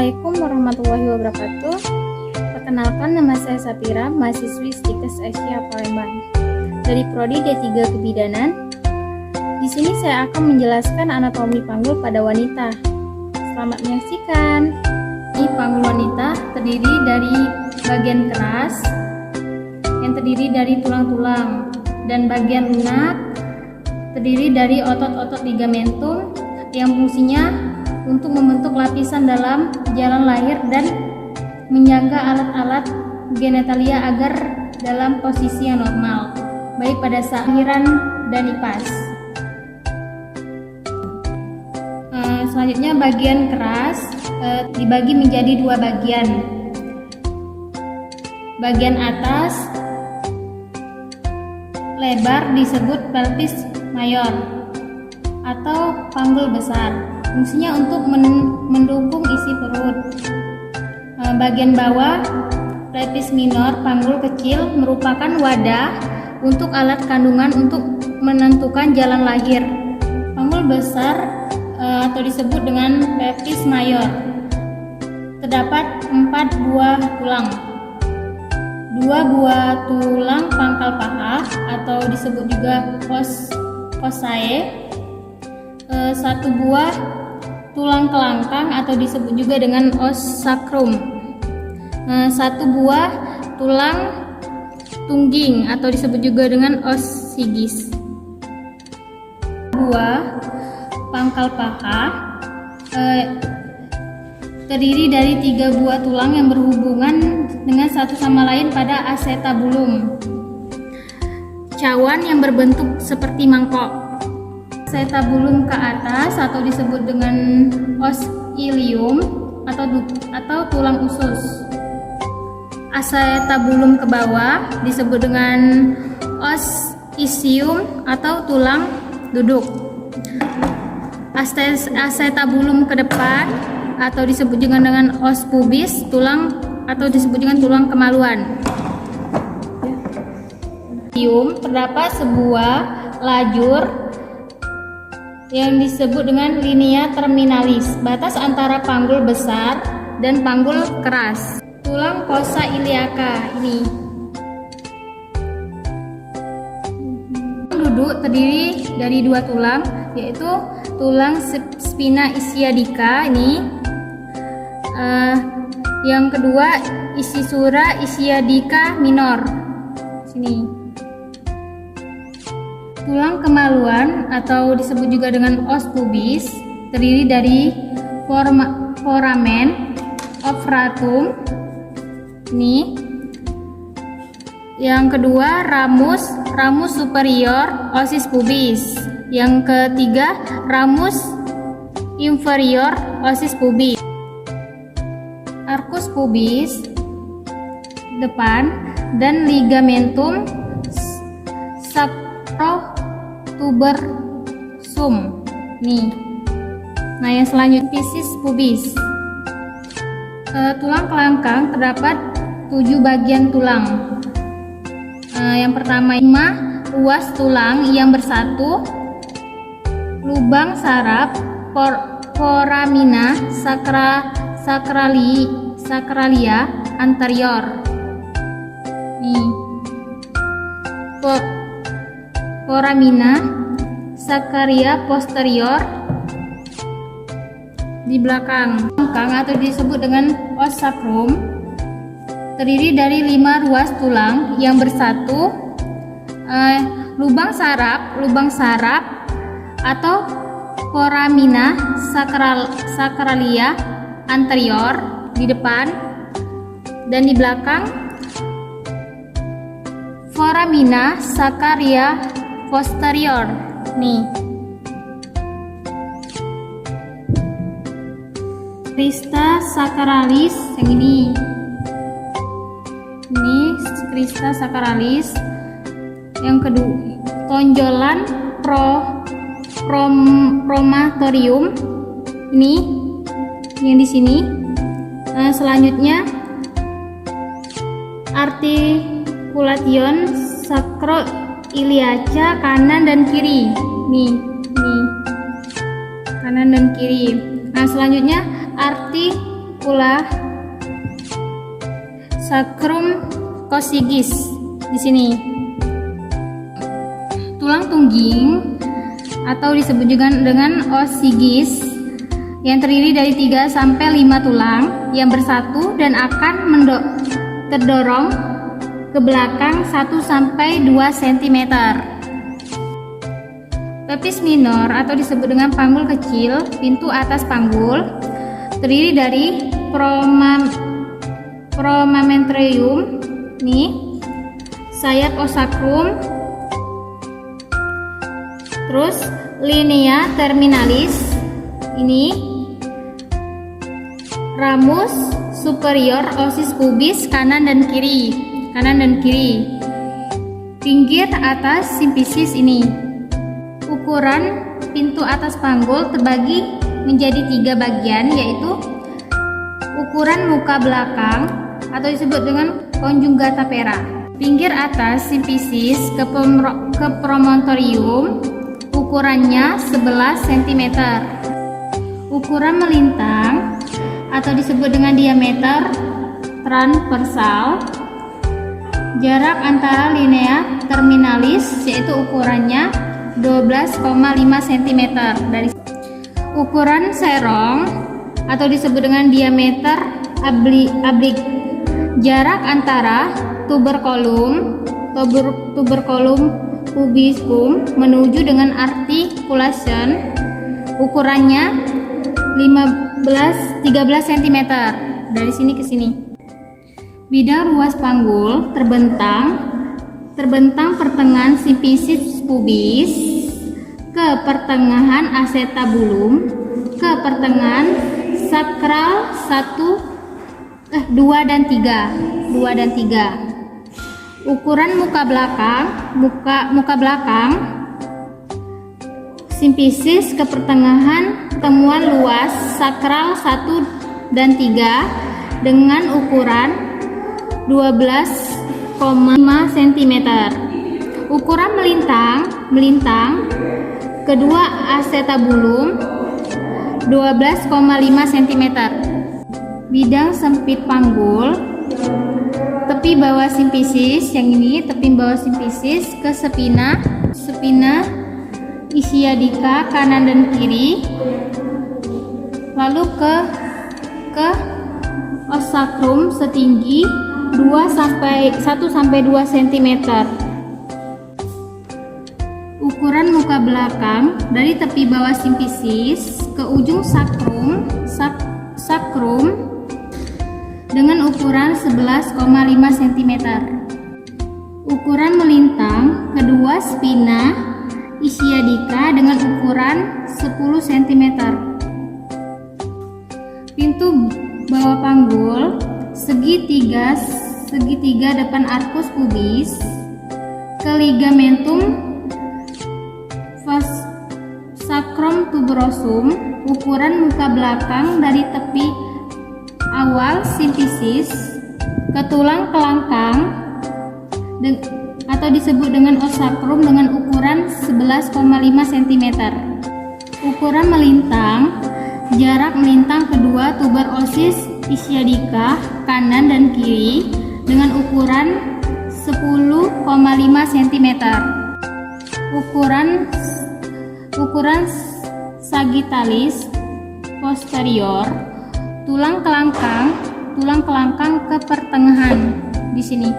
Assalamualaikum warahmatullahi wabarakatuh. Perkenalkan, nama saya Sapira, mahasiswi Stikes Asia Palembang dari Prodi D3 Kebidanan. Di sini saya akan menjelaskan anatomi panggul pada wanita. Selamat menyaksikan. Ini panggul wanita terdiri dari bagian keras yang terdiri dari tulang-tulang dan bagian lunak terdiri dari otot-otot ligamentum yang fungsinya untuk membentuk lapisan dalam jalan lahir dan menjaga alat-alat genitalia agar dalam posisi yang normal, baik pada saat kelahiran dan nipas. Selanjutnya bagian keras dibagi menjadi dua bagian. Bagian atas lebar disebut pelvis mayor atau panggul besar. Fungsinya untuk mendukung isi perut. Bagian bawah pelvis minor, panggul kecil, merupakan wadah untuk alat kandungan untuk menentukan jalan lahir. Panggul besar atau disebut dengan pelvis mayor. Terdapat 4 buah tulang. 2 buah tulang pangkal paha atau disebut juga fossae. 1 buah tulang kelangkang atau disebut juga dengan os sacrum. 1 buah tulang tungging atau disebut juga dengan os sigis. Buah pangkal paha terdiri dari 3 buah tulang yang berhubungan dengan satu sama lain pada acetabulum. Cawan yang berbentuk seperti mangkok. Acetabulum ke atas atau disebut dengan os ilium atau tulang usus. Acetabulum ke bawah disebut dengan os ischium atau tulang duduk. Acetabulum ke depan atau disebut juga dengan os pubis, tulang atau disebut dengan tulang kemaluan. Terdapat sebuah lajur yang disebut dengan linea terminalis, batas antara panggul besar dan panggul keras. Tulang fossa iliaca ini. Duduk terdiri dari 2 tulang, yaitu tulang spina ischiadica ini. Yang kedua ischisura ischiadica minor. Sini. Tulang kemaluan atau disebut juga dengan os pubis terdiri dari foramen obfratum ini. Yang kedua ramus superior osis pubis. Yang ketiga ramus inferior osis pubis. Arcus pubis depan dan ligamentum tubersum nih. Nah, yang selanjutnya piscis pubis. Tulang kelangkang terdapat 7 bagian tulang. Yang pertama 5 ruas tulang yang bersatu, lubang saraf, foramina sacralia anterior. Nih. Foramina sacralia posterior di belakang. Atau disebut dengan os sacrum terdiri dari 5 ruas tulang yang bersatu, lubang saraf atau foramina sacralia anterior di depan dan di belakang foramina sacralia posterior nih. Crista sacralis yang ini crista sacralis. Yang kedua tonjolan promatorium ini yang di sini. Selanjutnya articulation sacroiliaca kanan dan kiri nih kanan dan kiri. Nah, selanjutnya pula sacrum coccygeus di sini. Tulang tungging atau disebut juga dengan osigis yang terdiri dari 3 sampai 5 tulang yang bersatu dan akan terdorong ke belakang 1 sampai 2 cm. Pelvis minor atau disebut dengan panggul kecil, pintu atas panggul, terdiri dari promamentrium nih, sayap osacrum, terus linea terminalis ini, ramus superior osis pubis kanan dan kiri, pinggir atas simfisis ini. Ukuran pintu atas panggul terbagi menjadi 3 bagian, yaitu ukuran muka belakang atau disebut dengan conjugata pera, pinggir atas simfisis ke promontorium, ukurannya 11 cm. Ukuran melintang atau disebut dengan diameter transversal, jarak antara linea terminalis yaitu ukurannya 12,5 cm. Dari ukuran serong atau disebut dengan diameter ablik, jarak antara tuberculum pubiscum menuju dengan articulation, ukurannya 13 cm dari sini ke sini. Bidang ruas panggul terbentang pertengahan simfisis pubis ke pertengahan acetabulum ke pertengahan sakral 2 dan 3. Ukuran muka belakang simfisis ke pertengahan temuan luas sakral 1 dan 3 dengan ukuran 12,5 cm. Ukuran melintang kedua acetabulum 12,5 cm. Bidang sempit panggul tepi bawah simfisis, yang ini tepi bawah simfisis ke spina ischiadica kanan dan kiri, lalu ke osacrum setinggi 1 sampai 2 cm. Ukuran muka belakang dari tepi bawah simfisis ke ujung sakrum dengan ukuran 11,5 cm. Ukuran melintang kedua spina ischiadica dengan ukuran 10 cm. Pintu bawah panggul segitiga depan arcus pubis ke ligamentum sacrum tuberosum, ukuran muka belakang dari tepi awal simfisis ke tulang kelangkang atau disebut dengan osacrum dengan ukuran 11,5 cm. Ukuran melintang, jarak melintang kedua tuber osis ischiadica kanan dan kiri dengan ukuran 10,5 cm. Ukuran sagittalis posterior, tulang kelangkang ke pertengahan di sini.